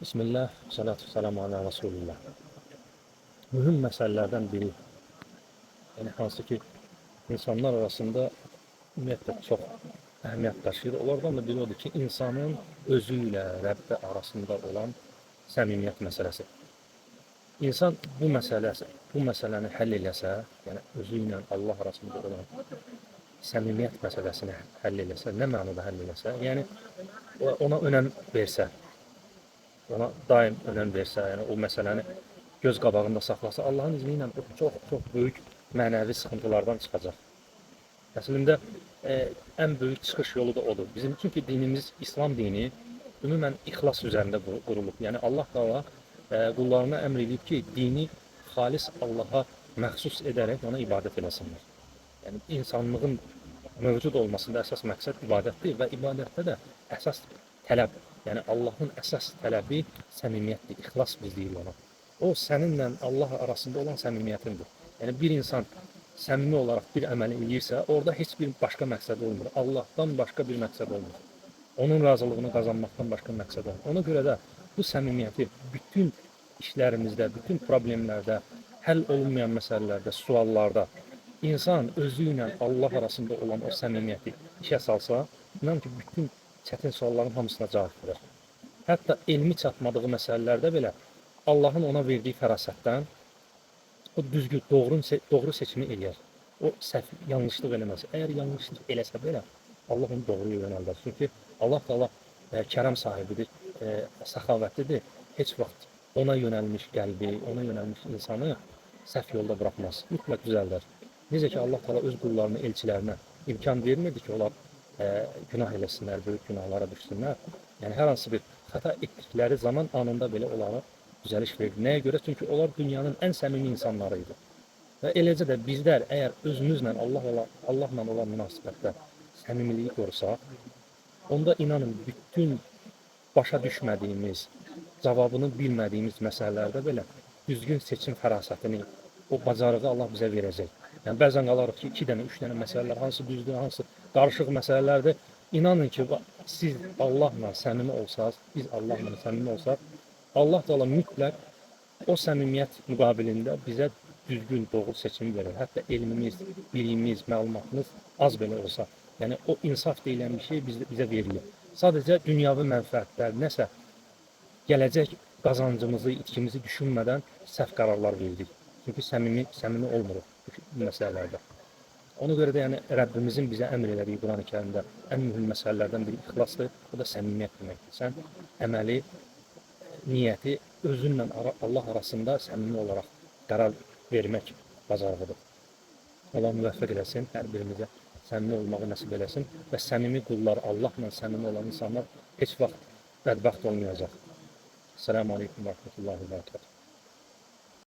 Bismillah, salatu selamu ala Resulillah. Mühüm məsələlərdən biri, yəni hansı ki, insanlar arasında ümumiyyətlə çox əhəmiyyət daşıyır. Onlardan da biri odur ki, insanın özü ilə Rəbbi arasında olan səmimiyyət məsələsi. İnsan bu məsələni həll eləsə, yəni özü ilə Allah arasında olan səmimiyyət məsələsini həll eləsə, nə mənada həll eləsə, yəni ona önəm versə, ona daim önəm versə, yəni o məsələni göz qabağında saxlasa, Allahın izni ilə çox böyük mənəvi sıxıntılardan çıxacaq. Əslində ən böyük çıxış yolu da odur. Bizim çünki dinimiz İslam dini ümumən ixlas üzərində qurulub. Yəni Allah Taala qullarına əmr edib ki, dini xalis Allaha məxsus edərək ona ibadət eləsinlər. Yəni insanlığın mövcud olmasında əsas məqsəd ibadətdir və ibadətdə də əsas tələb, yəni Allahın əsas tələbi səmimiyyətdir, ixlas biz deyirik ona. O səninlə Allah arasında olan səmimiyyətindir. Yəni bir insan səmimi olaraq bir əməli eləyirsə, orada heç bir başqa məqsəd olmur. Allahdan başqa bir məqsəd olmur. Onun razılığını qazanmaqdan başqa məqsəd olmur. Ona görə də bu səmimiyyəti bütün işlərimizdə, bütün problemlərdə, həll olunmayan məsələlərdə, suallarda insan özü ilə Allah arasında olan o səmimiyyəti işə salsa, inan ki, bütün çətin sualların hamısına cavab verir. Hətta elmi çatmadığı məsələlərdə belə Allahın ona verdiyi fərasətdən o düzgün, doğru seçimi eləyər. O səhv, yanlışlıq eləməz. Əgər yanlışlıq eləsə belə, Allah onu doğruya yönəldər. Çünki Allah Taala kərəm sahibidir, səxavətlidir. Heç vaxt ona yönəlmiş qəlbi, ona yönəlmiş insanı səhv yolda buraxmaz. Mütləq düzəldər. Necə ki, Allah Taala öz qullarını, elçilərinə imkan vermirdi ki, onlar günah eləsinlər, böyük günahlara düşsünlər. Yəni, hər hansı bir xəta etdikləri zaman anında belə onlara düzəliş verdi. Nəyə görə? Çünki onlar dünyanın ən səmimi insanları idi. Və eləcə də bizlər əgər özümüzlə Allahla olan münasibətdə səmimiliyi qorusaq, onda inanın bütün başa düşmədiyimiz, cavabını bilmədiyimiz məsələlərdə belə düzgün seçim fərasətini, o bacarığı Allah bizə verəcək. Yəni bəzən qalarıq ki, 2 dənə, 3 dənə məsələlər, hansı düzdür, hansı qarışıq məsələlərdir. İnanın ki, siz Allahla səmimi olsaq, biz Allahla səmimi olsaq, Allah Taala mütləq o səmimiyyət müqabilində bizə düzgün, doğru seçimi verir. Hətta elmimiz, bilgimiz, məlumatımız az belə olsa, yəni o insaf deyilən bir şey bizə verilir. Sadəcə dünyavi mənfəətlər, nəsə gələcək qazancımızı, itkimizi düşünmədən səhv qərarlar verdik. Çünki səmimi olmuruq bu məsələlərdə. Ona görə də yəni Rəbbimizin bizə əmr elədiyi Quran-ı Kərimdə ən mühüm məsələlərdən biri ixlasdır, o da səmimiyyət deməkdir. Sən əməli, niyyəti özünlə Allah arasında səmimi olaraq qərar vermək bacarığıdır. Allah müvəffəq eləsin, hər birimizə səmimi olmağı nəsib eləsin və səmimi qullar, Allahla səmimi olan insanlar heç vaxt bədbəxt olmayacaq. Selamun Aleyküm və Rəhmətullahi və Bərəkətuhu.